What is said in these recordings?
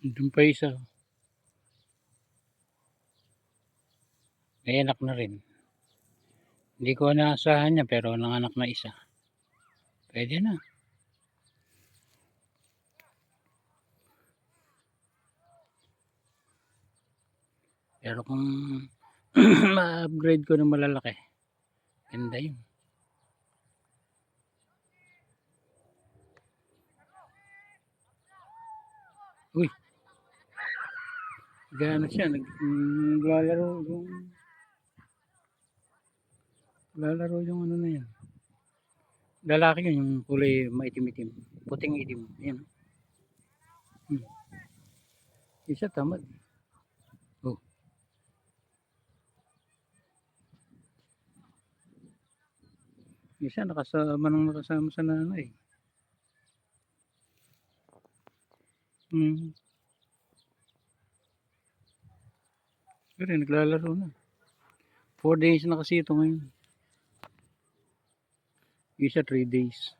Doon pa isa. May anak na rin. Hindi ko naasahan niya pero nanganak na isa. Pwede na. Pero kung ma-upgrade ko ng malalaki, ganda yun. Uy, gano'n siya. Naglalaro yung ano na yan. Lalaki yun, yung kulay maitim-itim. Puting itim. Yan. Isa tamad. Oh. Isa nakasama sa nanay. Pero naglalaro na. 4 days na kasi ito ngayon. Isa 3 days.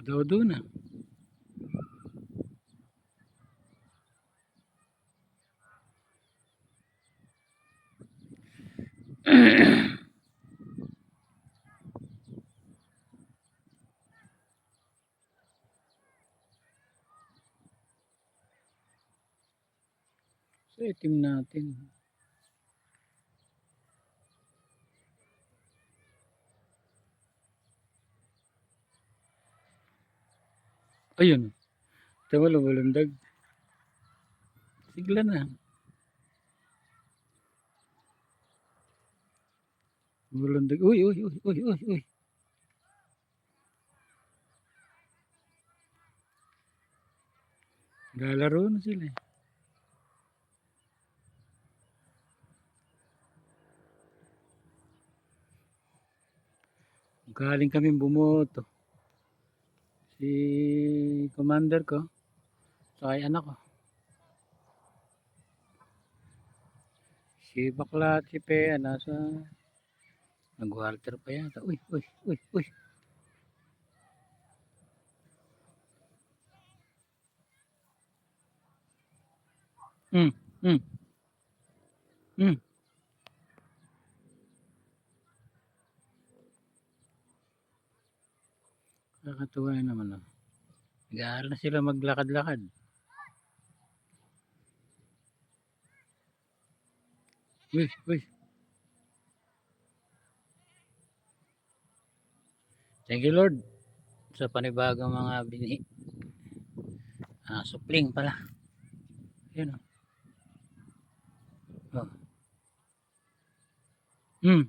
Dodo na. So, itim natin. Ayun. Ito wala walandag. Sigla na. Walandag. Uy, uy, uy, uy, uy, uy. Lalaro na sila eh. Galing kami bumoto. Si commander ko. Saka yung anak ko. Si bakla at si Pea nasa nag-walter pa yata. Uy, uy, uy, uy. Hmm, hmm, hmm. Nakakatuwa naman. Oh. Nag-aaral na sila maglakad-lakad. Uy, uy. Thank you Lord sa panibagong mga binhi. Supling pala. Yun oh. Oh. Hmm.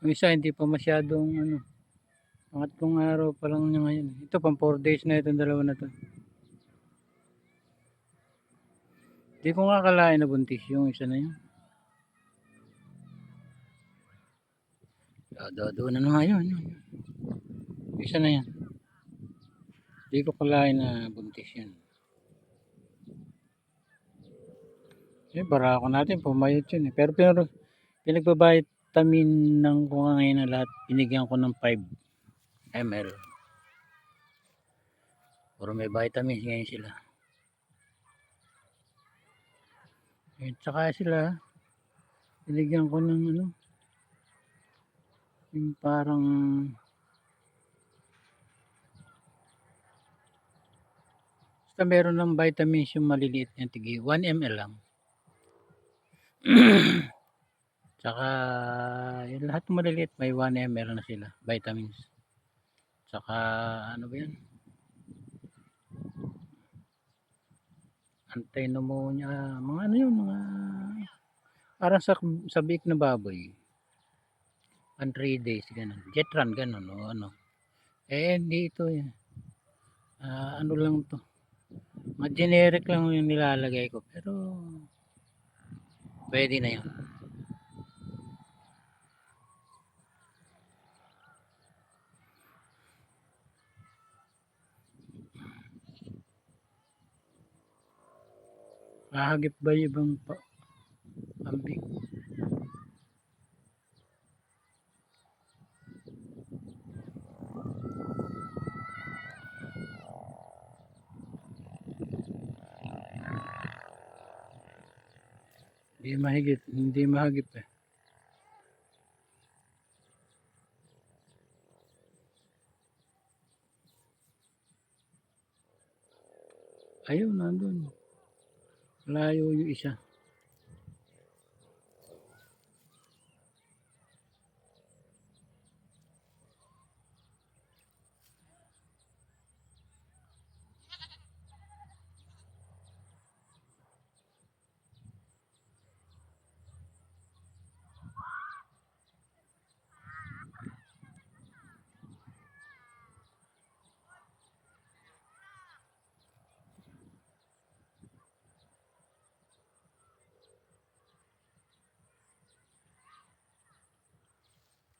Yung isa hindi pa masyadong ano. Pangatlong araw pa lang niya ngayon. Ito pang 4 days na itong dalawa na to. Hindi ko nga kalain na buntis yung isa na yun. Doon na nga yun. Isa na yan. Hindi ko kalain na buntis yan. Eh, barako natin, pumayot yun eh. Pero pinagbabaytamin ng ko nga ngayon na lahat. Binigyan ko ng 5 ml. Puro may vitamins ngayon sila. Eh, tsaka sila, binigyan ko ng ano, yung parang basta meron ng vitamins yung maliliit na tigi 1 ml lang. Tsaka yung lahat ng maliliit may 1 ml na sila vitamins. Tsaka ano ba yan, anti-pneumonia, mga ano yun, mga parang sa biik na baboy. 3 days ganun, jetran ganun o ano. Eh hindi ito yan. Ano lang to, mga generic lang yung nilalagay ko pero pwede na yun. Hahagip ba yung ibang ambing? Hindi mahagip eh. Ayun, nandun. Layo yung isa.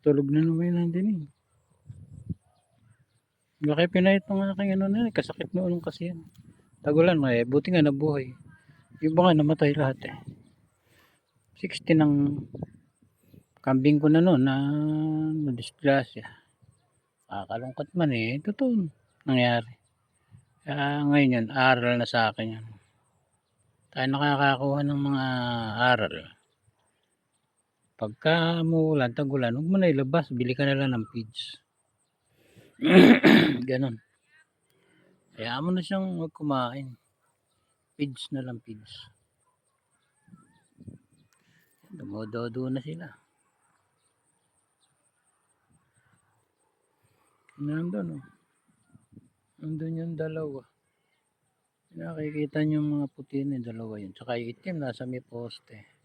Tulog na naman nandun eh. Baka pinahit ng aking ano na, kasakit noon kasi yan. Tagulan eh, buti nga nabuhay. Yung iba nga namatay lahat eh. 60 ng kambing ko na noon na nadisgrasya. Kakalungkot man eh, totoo nangyari. Kaya ngayon yan, aral na sa akin yan. Tayo nakakakuha ng mga aral. Pagka umuulan, tagulan, huwag mo na ilabas, bili ka na lang ng feeds. Ganon. Kaya mo na siyang huwag kumain. Feeds na lang, feeds. Dumododo na sila. Nandun oh. Nandun yung dalawa. Nakikita niyo yung mga puti na yung dalawa yun. Tsaka yung itim nasa may poste.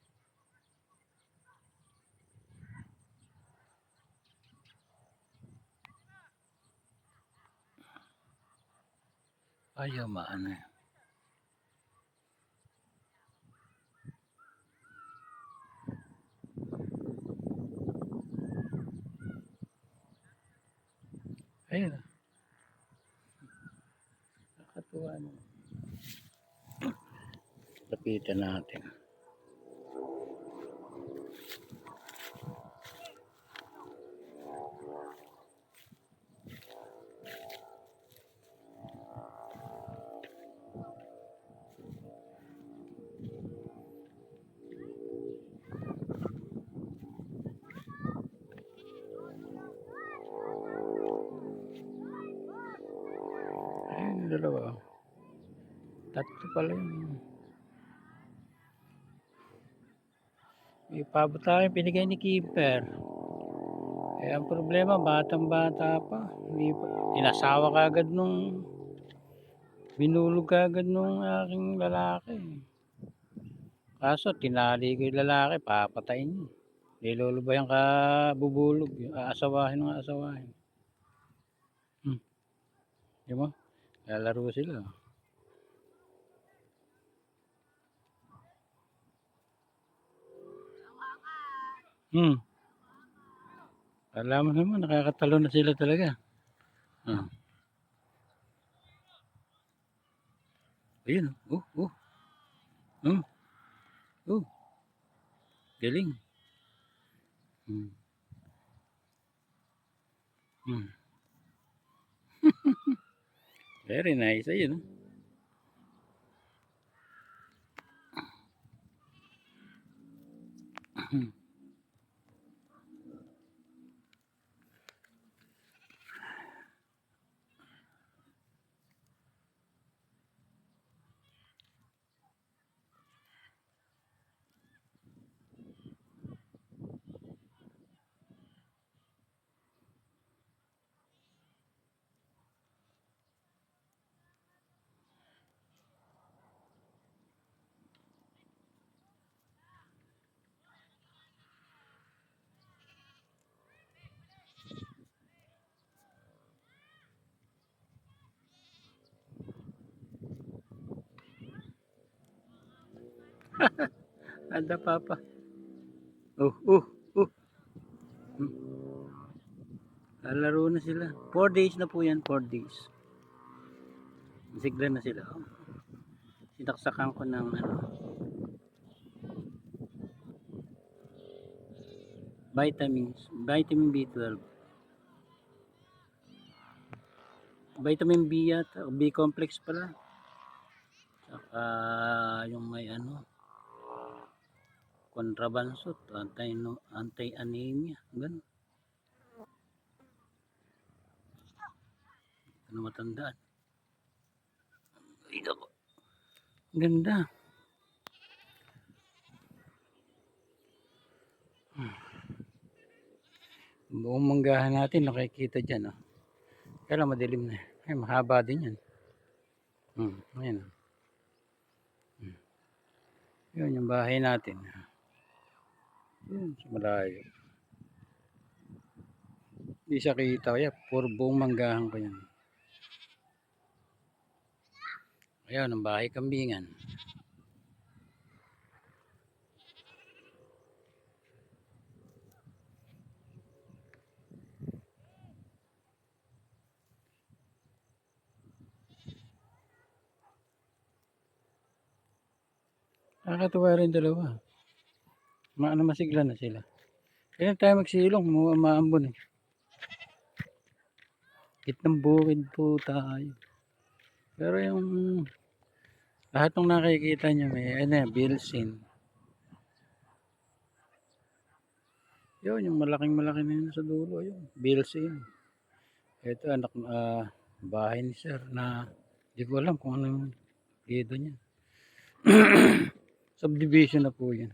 Ayaw maano eh. Ayun. Nakatuwa mo. Lapitan natin. Ayun, dalawa. Tatlo pala yun. Ipabot tayo, pinigay ni Keeper. Eh, ang problema, batang-bata pa. Hindi pa. Inasawa kagad nung binulog kagad nung aking lalaki. Kaso, tinali ko yung lalaki, papatayin niya. Nilulubayan ka bubulog. Aasawahin ng aasawahin. Di ba? Lalaro sila. Alam mo naman, nakakatalo na sila talaga. Ah. Ayun, oh, oh, galing. Hmm. Hmm. Very nice, ayun. Ada papa. Oh. Hmm. Lalaro na sila. 4 days na po yan, 4 days. Sigla na sila. Sinaksakan ko ng ano, vitamin B12. Vitamin B yata, B complex pala. Saka yung may ano, contrabansot, anti-anemia, ganun. Ano matandaan. Ay, nako. Ganda. Buong manggahan natin nakikita dyan. Oh. Kaya lang madilim na. Ay, mahaba din yan. Ayan. Yun yung bahay natin. Yun, sa malayo. Hindi siya kita. Kaya puro buong manggahan ko yan. Ayan, ang bahay kambingan. Nakakatuwa rin dalawa. Masigla na sila. Kaya tayo magsilong, maambon eh. Gitnang bukid po tayo. Pero yung lahat ng nakikita nyo may bilsin. Yun, yung malaking malaki na yun sa dulo. Yun, bilsin. Ito anak bahay ni sir na di ko alam kung ano yung dito niya. Subdivision na po yan.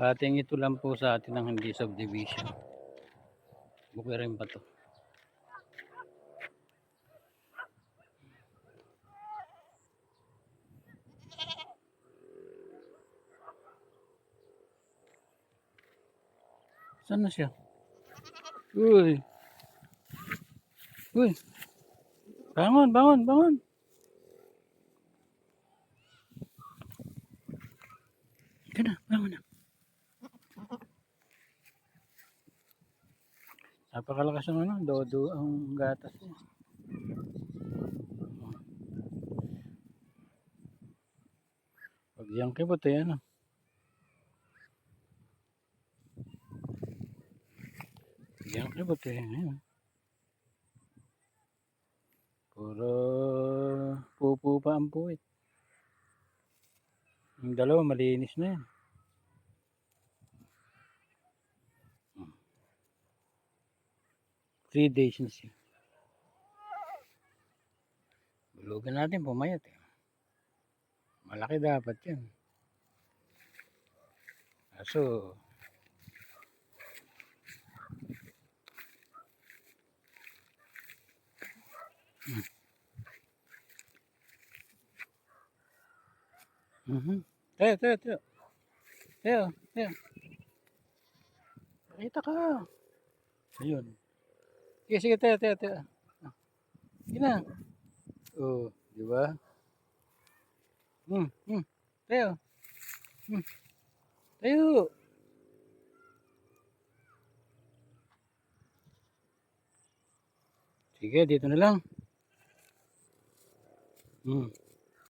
Ating ito lang po sa atin ang hindi subdivision. Bukay rin pa to. Saan na siya? Uy! Uy! Bangon, bangon, bangon! Ika na, bangon na. Napakalakas ng ano, dodo ang gatas niya. Pag yung kibot eh, ano. Pag yung kibot eh, ayun. Puro pupo pa ang puwit. Yung dalawa malinis na yan. 3 days na siya. Bulugan natin pumayat eh. Malaki dapat yan. Kaso Tayo, tayo, tayo. Tayo, tayo. Pakita ka. Ayun. Sige, sige, tayo, tayo, tayo. Sige na. Oh, di ba? Tayo. Tayo. Sige, dito na lang.